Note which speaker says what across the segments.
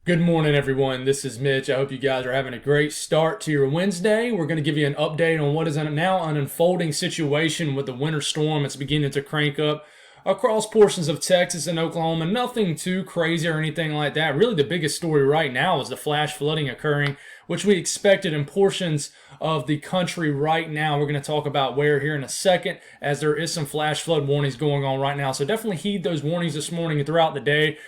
Speaker 1: Good morning, everyone. This is Mitch. I hope you guys are having a great start to your Wednesday. We're going to give you an update on what is now an unfolding situation with the winter storm. It's beginning to crank up across portions of Texas and Oklahoma. Nothing too crazy or anything like that. Really, the biggest story right now is the flash flooding occurring, which we expected in portions of the country right now. We're going to talk about where here in a second, as there is some flash flood warnings going on right now. So definitely heed those warnings this morning and throughout the day.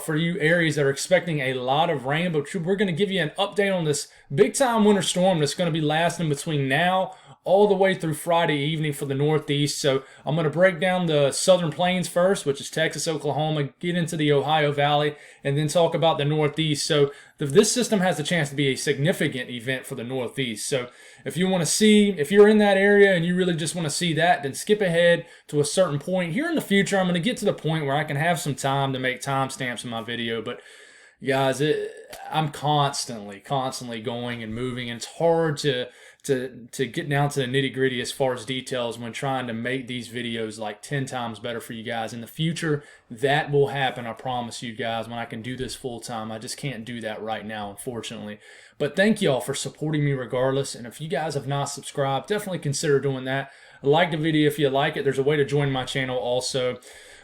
Speaker 1: For you areas that are expecting a lot of rain, but we're going to give you an update on this big time winter storm that's going to be lasting between now all the way through Friday evening for the Northeast. So I'm going to break down the Southern Plains first, which is Texas, Oklahoma, get into the Ohio Valley, and then talk about the Northeast. So this system has the chance to be a significant event for the Northeast. So if you want to see, if you're in that area and you really just want to see that, then skip ahead to a certain point. Here in the future, I'm going to get to the point where I can have some time to make timestamps in my video, but guys, I'm constantly going and moving, and it's hard to get down to the nitty gritty as far as details when trying to make these videos like 10 times better for you guys. In the future, that will happen, I promise you guys, when I can do this full time. I just can't do that right now, unfortunately. But thank y'all for supporting me regardless, and if you guys have not subscribed, definitely consider doing that. Like the video if you like it. There's a way to join my channel also.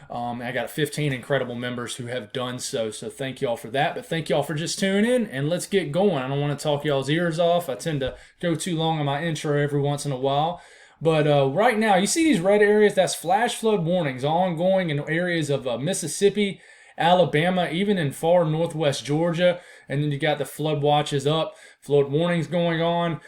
Speaker 1: I got 15 incredible members who have done so thank y'all for that. But thank y'all for just tuning in, and let's get going. I don't want to talk y'all's ears off. I tend to go too long on my intro every once in a while. But right now, you see these red areas? That's flash flood warnings ongoing in areas of Mississippi, Alabama, even in far northwest Georgia. And then you got the flood watches up, flood warnings going on.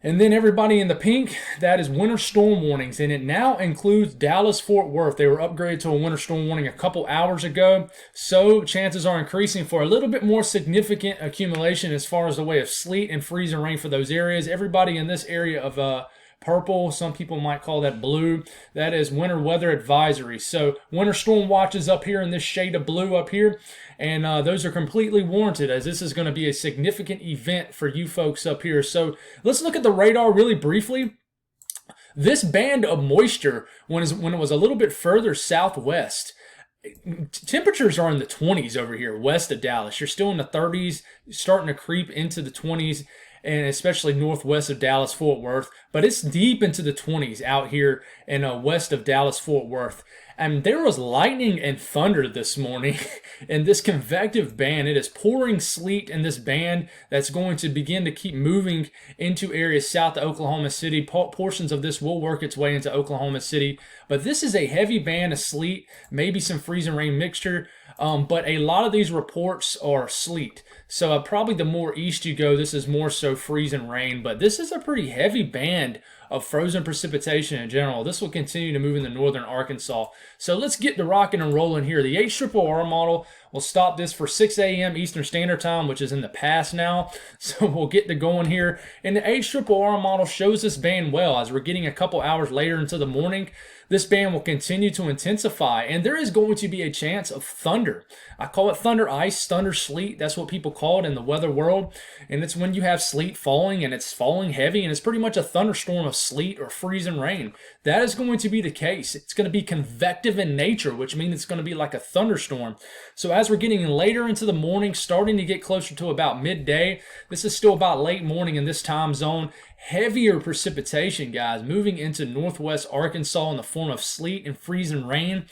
Speaker 1: And then everybody in the pink, that is winter storm warnings, and it now includes Dallas-Fort Worth. They were upgraded to a winter storm warning a couple hours ago, so chances are increasing for a little bit more significant accumulation as far as the way of sleet and freezing rain for those areas. Everybody in this area of purple, some people might call that blue, that is winter weather advisory. So winter storm watches up here in this shade of blue up here, and those are completely warranted, as this is going to be a significant event for you folks up here. So let's look at the radar really briefly. This band of moisture, when it was a little bit further southwest, temperatures are in the 20s over here west of Dallas. You're still in the 30s, starting to creep into the 20s, and especially northwest of Dallas-Fort Worth, but it's deep into the 20s out here in west of Dallas-Fort Worth. And there was lightning and thunder this morning in this convective band. It is pouring sleet in this band that's going to begin to keep moving into areas south of Oklahoma City. Portions of this will work its way into Oklahoma City, but this is a heavy band of sleet, maybe some freezing rain mixture, but a lot of these reports are sleet. So probably the more east you go, this is more so freezing rain, but this is a pretty heavy band of frozen precipitation in general. This will continue to move into northern Arkansas. So let's get to rocking and rolling here. The HRRR model will stop this for 6 a.m. Eastern Standard Time, which is in the past now. So we'll get to going here. And the HRRR model shows this band well. As we're getting a couple hours later into the morning, this band will continue to intensify, and there is going to be a chance of thunder. I call it thunder ice, thunder sleet. That's what people call it in the weather world. And it's when you have sleet falling, and it's falling heavy, and it's pretty much a thunderstorm of sleet or freezing rain. That is going to be the case. It's going to be convective in nature, which means it's going to be like a thunderstorm. So as we're getting later into the morning, starting to get closer to about midday, this is still about late morning in this time zone, heavier precipitation, guys, moving into northwest Arkansas in the form of sleet and freezing rain.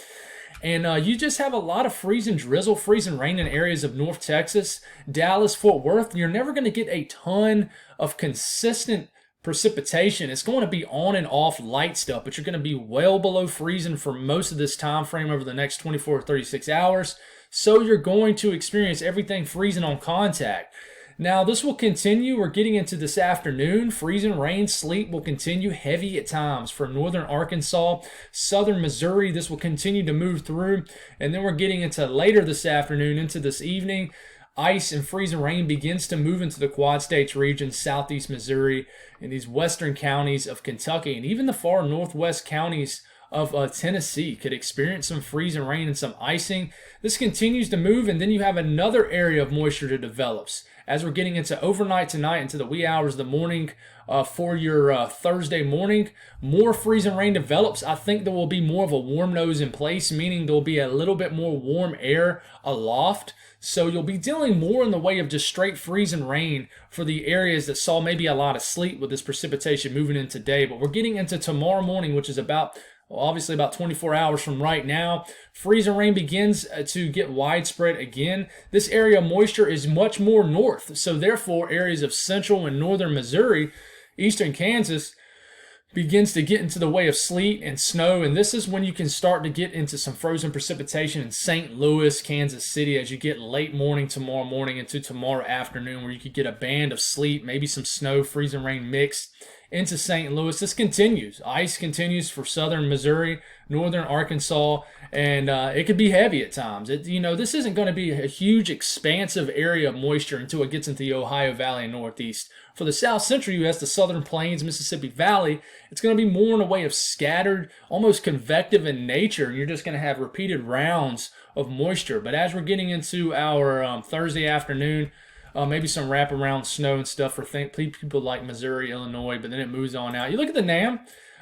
Speaker 1: And you just have a lot of freezing drizzle, freezing rain in areas of North Texas, Dallas, Fort Worth. You're never going to get a ton of consistent precipitation. It's going to be on and off light stuff, but you're going to be well below freezing for most of this time frame over the next 24 or 36 hours. So you're going to experience everything freezing on contact. Now, this will continue. We're getting into this afternoon. Freezing rain, sleet will continue heavy at times from northern Arkansas, southern Missouri. This will continue to move through. And then we're getting into later this afternoon, into this evening. Ice and freezing rain begins to move into the Quad States region, southeast Missouri, and these western counties of Kentucky, and even the far northwest counties of Tennessee could experience some freezing rain and some icing. This continues to move, and then you have another area of moisture that develops as we're getting into overnight tonight, into the wee hours of the morning for your Thursday morning, more freezing rain develops. I think there will be more of a warm nose in place, meaning there will be a little bit more warm air aloft. So you'll be dealing more in the way of just straight freezing rain for the areas that saw maybe a lot of sleet with this precipitation moving in today. But we're getting into tomorrow morning, which is obviously about 24 hours from right now. Freezing rain begins to get widespread again. This area of moisture is much more north. So therefore, areas of central and northern Missouri, eastern Kansas, begins to get into the way of sleet and snow, and this is when you can start to get into some frozen precipitation in St. Louis, Kansas City, as you get late morning tomorrow morning into tomorrow afternoon, where you could get a band of sleet, maybe some snow, freezing rain mixed into St. Louis. This continues. Ice continues for southern Missouri, northern Arkansas, and it could be heavy at times. This isn't going to be a huge, expansive area of moisture until it gets into the Ohio Valley and Northeast. For the south central U.S., the southern plains, Mississippi Valley, it's going to be more in a way of scattered, almost convective in nature, and you're just going to have repeated rounds of moisture. But as we're getting into our Thursday afternoon, maybe some wraparound snow and stuff for people like Missouri, Illinois, but then it moves on out. You look at the NAM.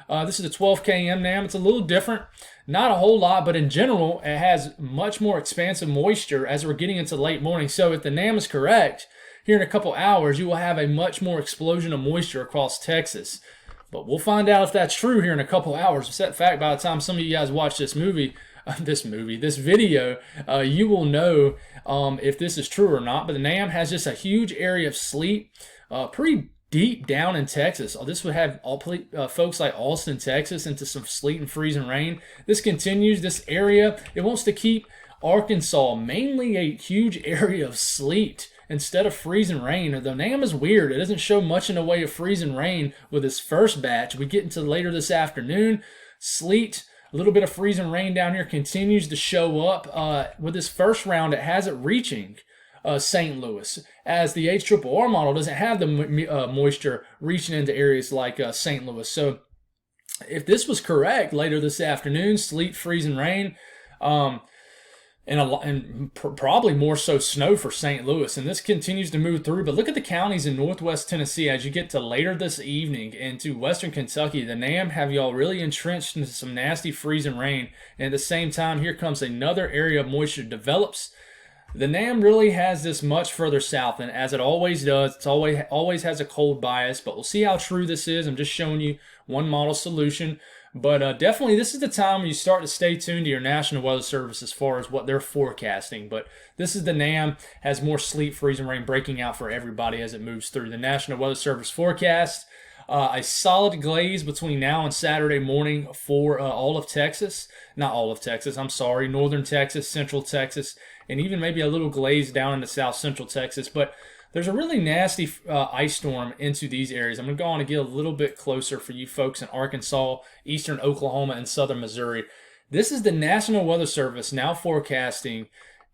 Speaker 1: This is a 12 km NAM. It's a little different. Not a whole lot, but in general, it has much more expansive moisture as we're getting into late morning. So if the NAM is correct, here in a couple hours, you will have a much more explosion of moisture across Texas. But we'll find out if that's true here in a couple hours. In fact, by the time some of you guys watch this video, you will know if this is true or not. But the NAM has just a huge area of sleet, pretty deep down in Texas. This would have folks like Austin, Texas, into some sleet and freezing rain. This continues. This area, it wants to keep Arkansas mainly a huge area of sleet instead of freezing rain. The NAM is weird. It doesn't show much in the way of freezing rain with this first batch. We get into later this afternoon, sleet, a little bit of freezing rain down here continues to show up. With this first round, it has it reaching St. Louis, as the HRRR model doesn't have the moisture reaching into areas like St. Louis. So if this was correct later this afternoon, sleet, freezing rain, and probably more so snow for St. Louis, and this continues to move through. But look at the counties in northwest Tennessee as you get to later this evening into western Kentucky. The NAM have y'all really entrenched into some nasty freezing rain, and at the same time, here comes another area of moisture develops. The NAM really has this much further south, and as it always does, it's always has a cold bias, but we'll see how true this is. I'm just showing you one model solution. But definitely, this is the time when you start to stay tuned to your National Weather Service as far as what they're forecasting. But this is the NAM, has more sleet, freezing rain breaking out for everybody as it moves through. The National Weather Service forecast, a solid glaze between now and Saturday morning for all of Texas. Not all of Texas, I'm sorry. Northern Texas, Central Texas, and even maybe a little glaze down into South Central Texas. But there's a really nasty ice storm into these areas. I'm going to go on and get a little bit closer for you folks in Arkansas, eastern Oklahoma, and southern Missouri. This is the National Weather Service now forecasting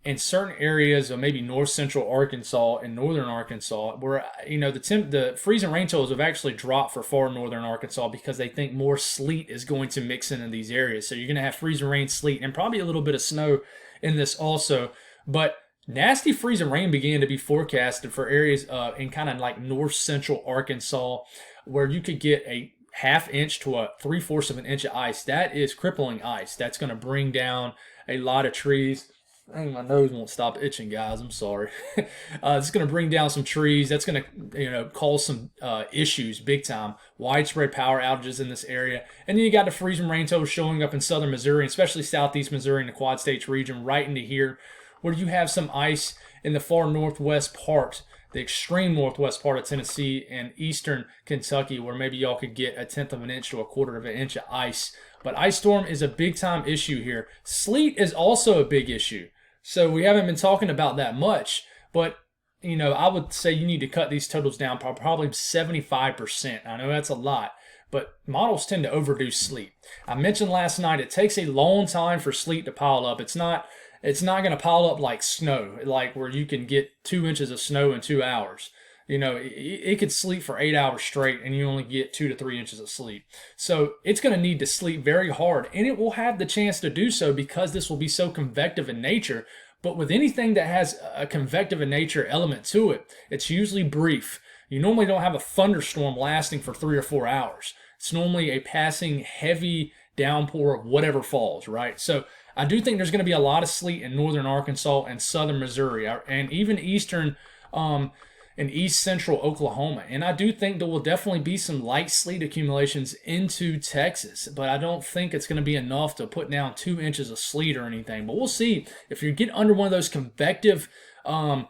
Speaker 1: in certain areas of maybe north central Arkansas and northern Arkansas, where the freezing rain totals have actually dropped for far northern Arkansas because they think more sleet is going to mix in these areas. So you're going to have freezing rain, sleet, and probably a little bit of snow in this also. But nasty freezing rain began to be forecasted for areas in kind of like north central Arkansas, where you could get a ½ to a 3/4 of an inch of ice. That is crippling ice. That's going to bring down a lot of trees. Dang, my nose won't stop itching, guys. I'm sorry. It's going to bring down some trees. That's going to cause some issues big time. Widespread power outages in this area. And then you got the freezing rain totals showing up in southern Missouri, especially southeast Missouri and the Quad States region right into here, where you have some ice in the far northwest part, the extreme northwest part of Tennessee and eastern Kentucky, where maybe y'all could get a 1/10 of an inch to a 1/4 of an inch of ice. But ice storm is a big time issue here. Sleet is also a big issue. So we haven't been talking about that much, but I would say you need to cut these totals down probably 75%. I know that's a lot, but models tend to overdo sleet. I mentioned last night it takes a long time for sleet to pile up. It's not going to pile up like snow, like where you can get 2 inches of snow in 2 hours. It could sleet for 8 hours straight and you only get 2 to 3 inches of sleet. So it's going to need to sleet very hard, and it will have the chance to do so because this will be so convective in nature. But with anything that has a convective in nature element to it, it's usually brief. You normally don't have a thunderstorm lasting for 3 or 4 hours. It's normally a passing heavy downpour of whatever falls, right? So I do think there's going to be a lot of sleet in northern Arkansas and southern Missouri, and even eastern and east central Oklahoma. And I do think there will definitely be some light sleet accumulations into Texas, but I don't think it's going to be enough to put down 2 inches of sleet or anything. But we'll see. If you get under one of those convective kind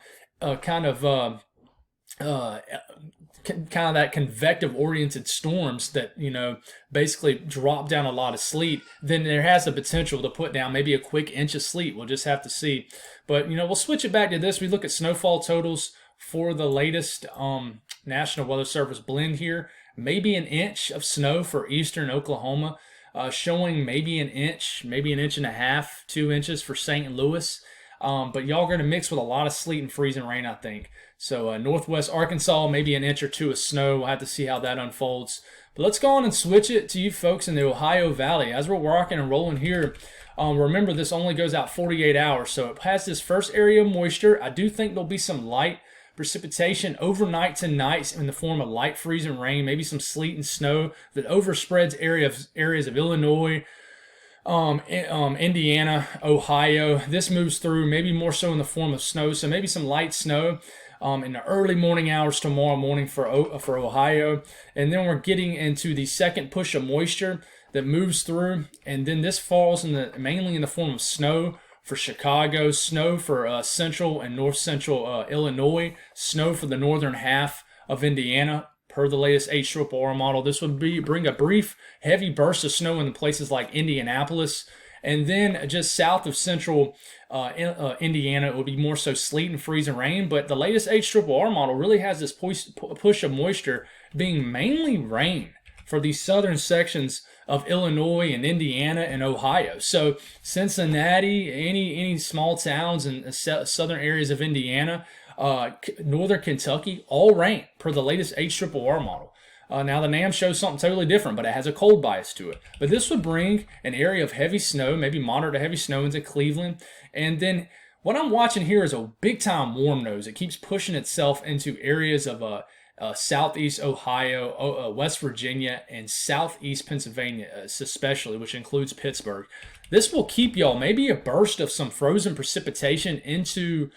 Speaker 1: of that convective oriented storms that, you know, basically drop down a lot of sleet, then there has the potential to put down maybe a quick inch of sleet. We'll just have to see. But, you know, we'll switch it back to this. We look at snowfall totals for the latest National Weather Service blend here. Maybe an inch of snow for eastern Oklahoma, showing maybe an inch and a half, 2 inches for St. Louis. But y'all are going to mix with a lot of sleet and freezing rain, I think. So northwest Arkansas, maybe an inch or two of snow. We'll have to see how that unfolds. But let's go on and switch it to you folks in the Ohio Valley. As we're rocking and rolling here, remember this only goes out 48 hours. So it has this first area of moisture. I do think there'll be some light precipitation overnight tonight in the form of light freezing rain, maybe some sleet and snow that overspreads areas of Illinois, Indiana, Ohio. This moves through maybe more so in the form of snow, so maybe some light snow in the early morning hours tomorrow morning for Ohio. And then we're getting into the second push of moisture that moves through, and then this falls mainly in the form of snow for Chicago, snow for central and north central Illinois, snow for the northern half of Indiana. Per the latest HRRR model, this would bring a brief, heavy burst of snow in places like Indianapolis. And then just south of central Indiana, it would be more so sleet and freezing rain. But the latest HRRR model really has this push of moisture being mainly rain for these southern sections of Illinois and Indiana and Ohio. So Cincinnati, any small towns in southern areas of Indiana, northern Kentucky, all rain per the latest HRRR model. Now the NAM shows something totally different, but it has a cold bias to it. But this would bring an area of heavy snow, maybe moderate to heavy snow into Cleveland. And then what I'm watching here is a big time warm nose. It keeps pushing itself into areas of southeast Ohio, West Virginia, and southeast Pennsylvania, especially, which includes Pittsburgh. This will keep y'all maybe a burst of some frozen precipitation into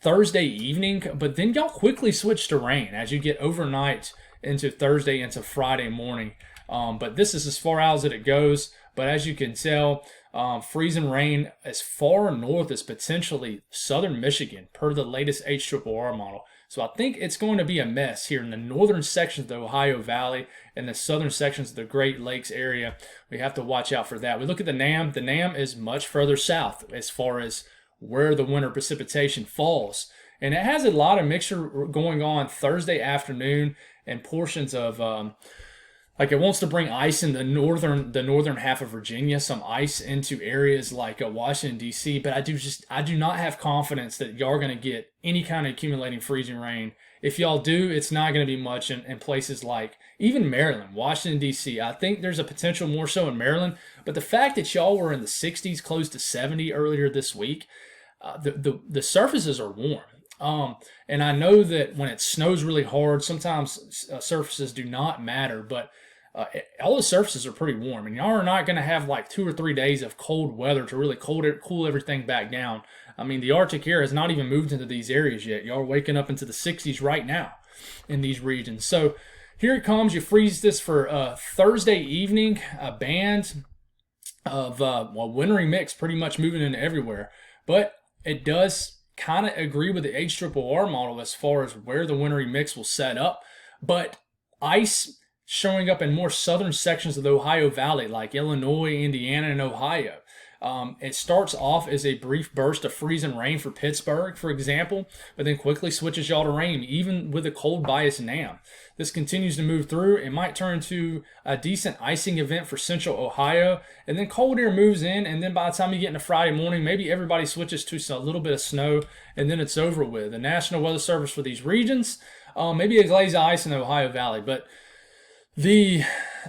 Speaker 1: Thursday evening, but then y'all quickly switch to rain as you get overnight into Thursday into Friday morning. But this is as far out as it goes. But as you can tell, freezing rain as far north as potentially southern Michigan per the latest HRRR model. So I think it's going to be a mess here in the northern sections of the Ohio Valley and the southern sections of the Great Lakes area. We have to watch out for that. We look at the NAM. The NAM is much further south as far as where the winter precipitation falls. And it has a lot of mixture going on Thursday afternoon and portions of, like it wants to bring ice in the northern half of Virginia, some ice into areas like Washington, D.C., but I do not have confidence that y'all are going to get any kind of accumulating freezing rain. If y'all do, it's not going to be much in places like even Maryland, Washington, D.C. I think there's a potential more so in Maryland, but the fact that y'all were in the 60s, close to 70 earlier this week, the surfaces are warm. And I know that when it snows really hard, sometimes surfaces do not matter, but all the surfaces are pretty warm. And y'all are not going to have like 2 or 3 days of cold weather to really cool everything back down. I mean, the Arctic air has not even moved into these areas yet. Y'all are waking up into the 60s right now in these regions. So here it comes. You freeze this for Thursday evening, a band of wintry mix pretty much moving into everywhere. But it does kind of agree with the HRRR model as far as where the wintry mix will set up. But ice showing up in more southern sections of the Ohio Valley, like Illinois, Indiana, and Ohio. It starts off as a brief burst of freezing rain for Pittsburgh, for example, but then quickly switches y'all to rain, even with a cold bias NAM. This continues to move through. It might turn to a decent icing event for central Ohio, and then cold air moves in, and then by the time you get into Friday morning, maybe everybody switches to a little bit of snow, and then it's over with. The National Weather Service for these regions, maybe a glaze of ice in the Ohio Valley, but the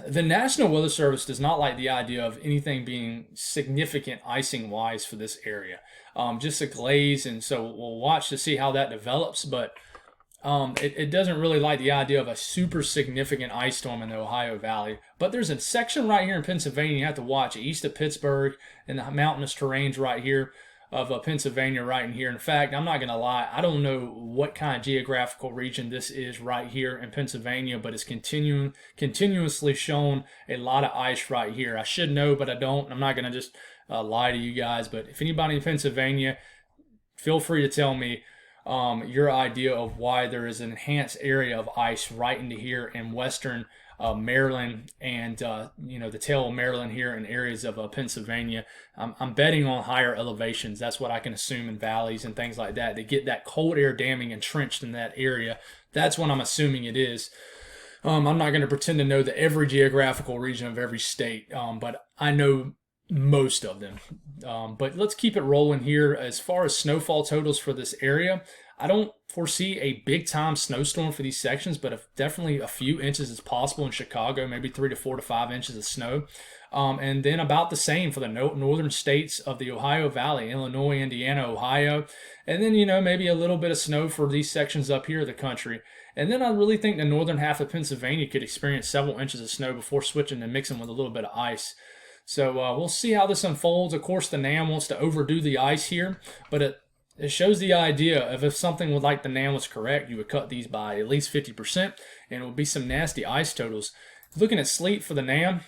Speaker 1: the National Weather Service does not like the idea of anything being significant icing wise for this area. Just a glaze, and so we'll watch to see how that develops. But it doesn't really like the idea of a super significant ice storm in the Ohio Valley. But there's a section right here in Pennsylvania you have to watch east of Pittsburgh in the mountainous terrains right here of Pennsylvania right in here. In fact, I'm not going to lie, I don't know what kind of geographical region this is right here in Pennsylvania, but it's continuously shown a lot of ice right here. I should know, but I don't. I'm not going to just lie to you guys. But if anybody in Pennsylvania, feel free to tell me your idea of why there is an enhanced area of ice right into here in western Maryland and the tail of Maryland here in areas of Pennsylvania. I'm betting on higher elevations. That's what I can assume in valleys and things like that. They get that cold air damming entrenched in that area. That's what I'm assuming it is. I'm not going to pretend to know that every geographical region of every state, but I know most of them. But let's keep it rolling here. As far as snowfall totals for this area, I don't foresee a big time snowstorm for these sections, but definitely a few inches is possible in Chicago, maybe 3 to 4 to 5 inches of snow. And then about the same for the northern states of the Ohio Valley, Illinois, Indiana, Ohio. And then, maybe a little bit of snow for these sections up here of the country. And then I really think the northern half of Pennsylvania could experience several inches of snow before switching and mixing with a little bit of ice. So we'll see how this unfolds. Of course, the NAM wants to overdo the ice here, but it shows the idea of if something like the NAM was correct, you would cut these by at least 50%, and it would be some nasty ice totals. Looking at sleet for the NAM,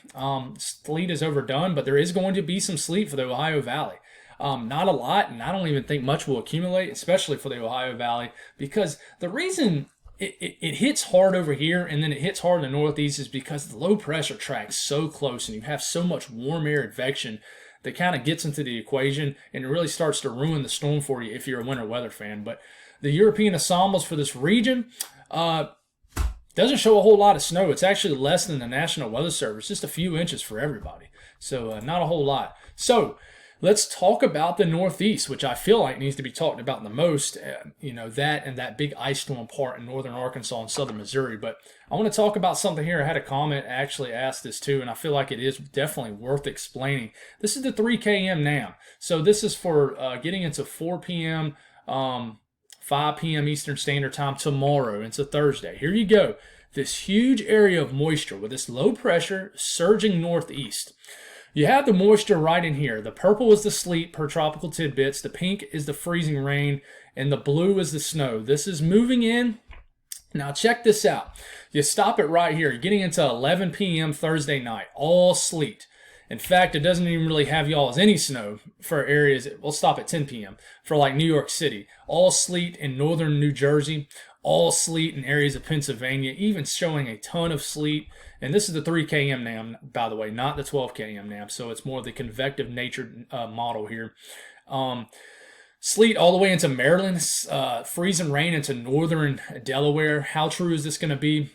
Speaker 1: sleet is overdone, but there is going to be some sleet for the Ohio Valley. Not a lot, and I don't even think much will accumulate, especially for the Ohio Valley, because the reason it hits hard over here and then it hits hard in the northeast is because the low pressure track's so close and you have so much warm air advection that kind of gets into the equation and it really starts to ruin the storm for you if you're a winter weather fan. But the European ensembles for this region doesn't show a whole lot of snow. It's actually less than the National Weather Service, just a few inches for everybody. So not a whole lot. So let's talk about the Northeast, which I feel like needs to be talked about the most, that and that big ice storm part in northern Arkansas and southern Missouri. But I want to talk about something here. I had a comment actually asked this too, and I feel like it is definitely worth explaining. This is the 3 km NAM. So this is for getting into 4 p.m., 5 p.m. Eastern Standard Time tomorrow. It's a Thursday. Here you go. This huge area of moisture with this low pressure surging northeast. You have the moisture right in here. The purple is the sleet per tropical tidbits. The pink is the freezing rain. And the blue is the snow. This is moving in. Now check this out. You stop it right here. You're getting into 11 p.m. Thursday night. All sleet. In fact, it doesn't even really have y'all as any snow for areas. We'll stop at 10 p.m. for like New York City. All sleet in northern New Jersey. All sleet in areas of Pennsylvania. Even showing a ton of sleet. And this is the 3 km NAM, by the way, not the 12 km NAM. So it's more of the convective nature model here. Sleet all the way into Maryland, freezing rain into northern Delaware. How true is this going to be?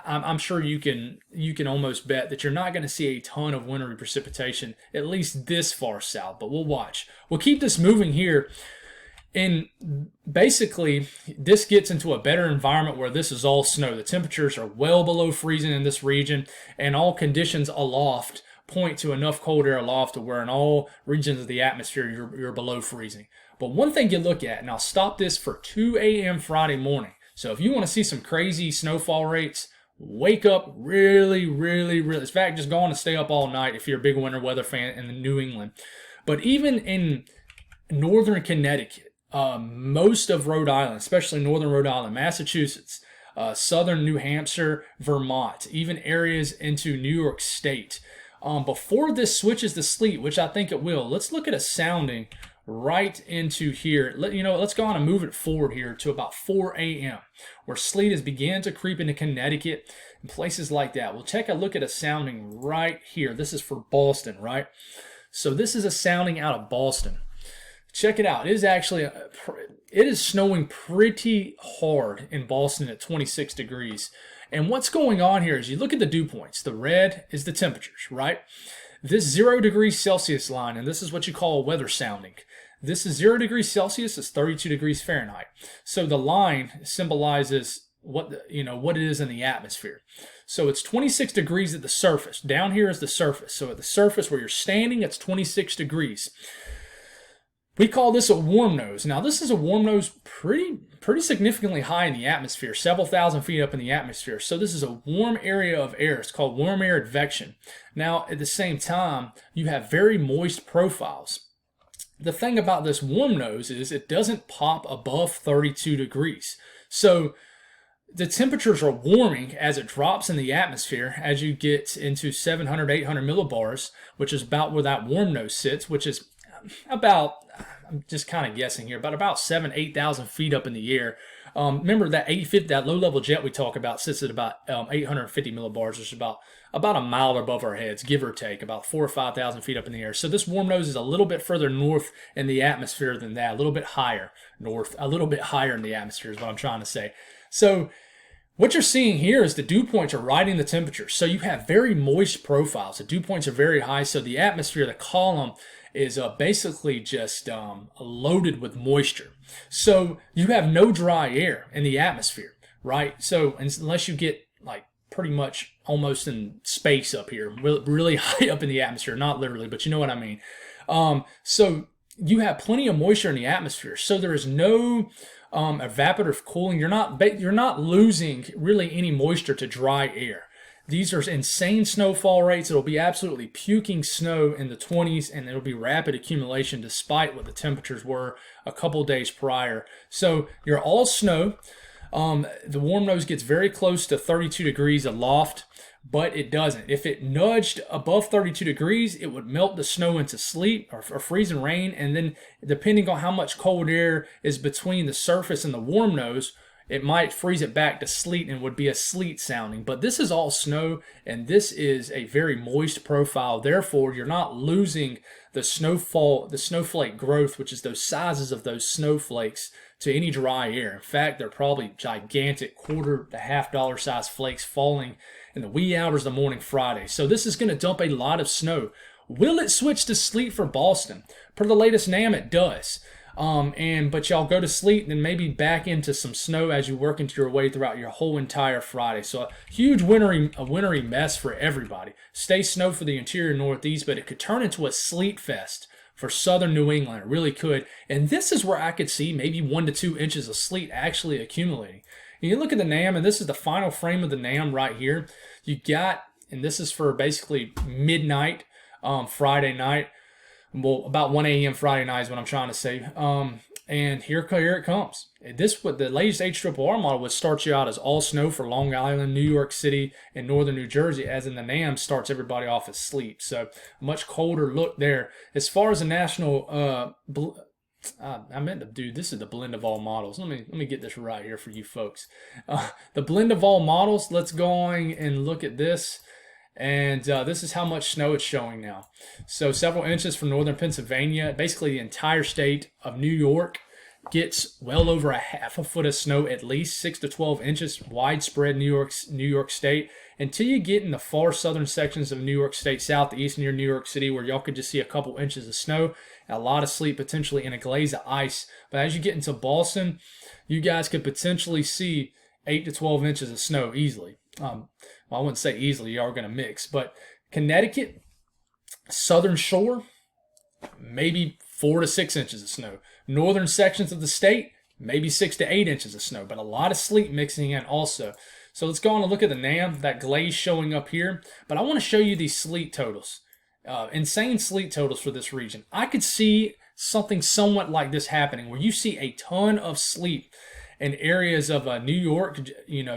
Speaker 1: I'm sure you can almost bet that you're not going to see a ton of wintry precipitation, at least this far south, but we'll watch. We'll keep this moving here. And basically, this gets into a better environment where this is all snow. The temperatures are well below freezing in this region, and all conditions aloft point to enough cold air aloft to where in all regions of the atmosphere you're below freezing. But one thing you look at, and I'll stop this for 2 a.m. Friday morning. So if you want to see some crazy snowfall rates, wake up really. In fact, just go on and stay up all night if you're a big winter weather fan in New England. But even in northern Connecticut, most of Rhode Island, especially northern Rhode Island, Massachusetts, southern New Hampshire, Vermont, even areas into New York State. Before this switches to sleet, which I think it will, let's look at a sounding right into here. Let's go on and move it forward here to about 4 a.m. where sleet has began to creep into Connecticut and places like that. We'll take a look at a sounding right here. This is for Boston, right? So this is a sounding out of Boston. Check it out. It is snowing pretty hard in Boston at 26 degrees. And what's going on here is you look at the dew points. The red is the temperatures, right? This 0 degrees Celsius line, and this is what you call a weather sounding. This is 0 degrees Celsius, is 32 degrees Fahrenheit. So the line symbolizes what it is in the atmosphere. So it's 26 degrees at the surface. Down here is the surface. So at the surface where you're standing, it's 26 degrees. We call this a warm nose. Now this is a warm nose pretty significantly high in the atmosphere, several thousand feet up in the atmosphere. So this is a warm area of air. It's called warm air advection. Now at the same time, you have very moist profiles. The thing about this warm nose is it doesn't pop above 32 degrees. So the temperatures are warming as it drops in the atmosphere as you get into 700, 800 millibars, which is about where that warm nose sits, which is about, I'm just kind of guessing here, but about 7,000, 8,000 feet up in the air. Remember that that low-level jet we talk about sits at about 850 millibars, which is about a mile above our heads, give or take, about 4,000 or 5,000 feet up in the air. So this warm nose is a little bit further north in the atmosphere than that, a little bit higher north, a little bit higher in the atmosphere is what I'm trying to say. So what you're seeing here is the dew points are riding the temperature. So you have very moist profiles. The dew points are very high, so the atmosphere, the column, is basically just loaded with moisture. So you have no dry air in the atmosphere, right? So unless you get like pretty much almost in space up here, really high up in the atmosphere, not literally, but you know what I mean. So you have plenty of moisture in the atmosphere. So there is no evaporative cooling. You're not losing really any moisture to dry air. These are insane snowfall rates. It'll be absolutely puking snow in the 20s, and it'll be rapid accumulation despite what the temperatures were a couple days prior. So you're all snow. The warm nose gets very close to 32 degrees aloft, but it doesn't. If it nudged above 32 degrees, it would melt the snow into sleet or freezing rain, and then depending on how much cold air is between the surface and the warm nose, it might freeze it back to sleet and would be a sleet sounding. But this is all snow, and this is a very moist profile. Therefore, you're not losing the snowfall, the snowflake growth, which is those sizes of those snowflakes, to any dry air. In fact, they're probably gigantic quarter to $half size flakes falling in the wee hours of the morning Friday. So this is going to dump a lot of snow. Will it switch to sleet for Boston? Per the latest NAM, it does. But y'all go to sleet and then maybe back into some snow as you work into your way throughout your whole entire Friday. So a huge wintry mess for everybody. Stay snow for the interior Northeast, but it could turn into a sleet fest for southern New England. It really could. And this is where I could see maybe 1 to 2 inches of sleet actually accumulating. And you look at the NAM, and this is the final frame of the NAM right here. You got, and this is for basically midnight, Friday night. Well, about 1 a.m. Friday night is what I'm trying to say. And here it comes. This, what the latest HRRR model would start you out as all snow for Long Island, New York City, and northern New Jersey, as in the NAM starts everybody off as sleet. So much colder look there. As far as the national, I meant to do, this is the blend of all models. Let me get this right here for you folks. The blend of all models, let's go on and look at this. And this is how much snow it's showing now. So several inches for northern Pennsylvania. Basically the entire state of New York gets well over a half a foot of snow, at least 6 to 12 inches, widespread New York State, until you get in the far southern sections of New York State, southeast near New York City, where y'all could just see a couple inches of snow, a lot of sleet potentially, and a glaze of ice. But as you get into Boston, you guys could potentially see 8 to 12 inches of snow easily. Well, I wouldn't say easily, you are going to mix, but Connecticut, southern shore, maybe 4 to 6 inches of snow. Northern sections of the state, maybe 6 to 8 inches of snow, but a lot of sleet mixing in also. So let's go on and look at the NAM, that glaze showing up here. But I want to show you these sleet totals, insane sleet totals for this region. I could see something somewhat like this happening, where you see a ton of sleet in areas of New York,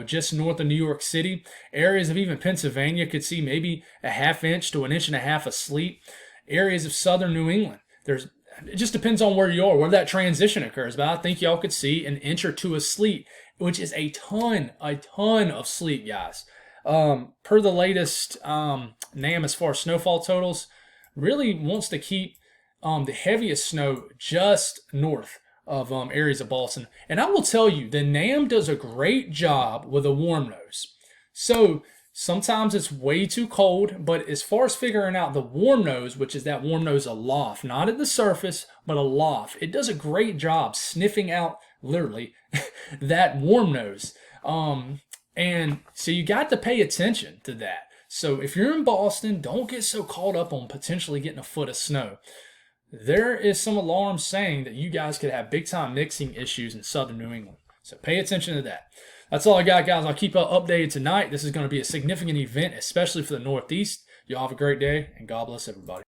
Speaker 1: just north of New York City. Areas of even Pennsylvania could see maybe a ½ inch to 1.5 inches of sleet. Areas of southern New England, it just depends on where you are, where that transition occurs. But I think y'all could see 1 inch or 2 of sleet, which is a ton of sleet, guys. Per the latest NAM, as far as snowfall totals, really wants to keep the heaviest snow just north of areas of Boston. And I will tell you, the NAM does a great job with a warm nose. So sometimes it's way too cold, but as far as figuring out the warm nose, which is that warm nose aloft, not at the surface, but aloft, it does a great job sniffing out, literally, that warm nose. And so you got to pay attention to that. So if you're in Boston, don't get so caught up on potentially getting a foot of snow. There is some alarms saying that you guys could have big time mixing issues in southern New England. So pay attention to that. That's all I got, guys. I'll keep you updated tonight. This is going to be a significant event, especially for the Northeast. Y'all have a great day, and God bless everybody.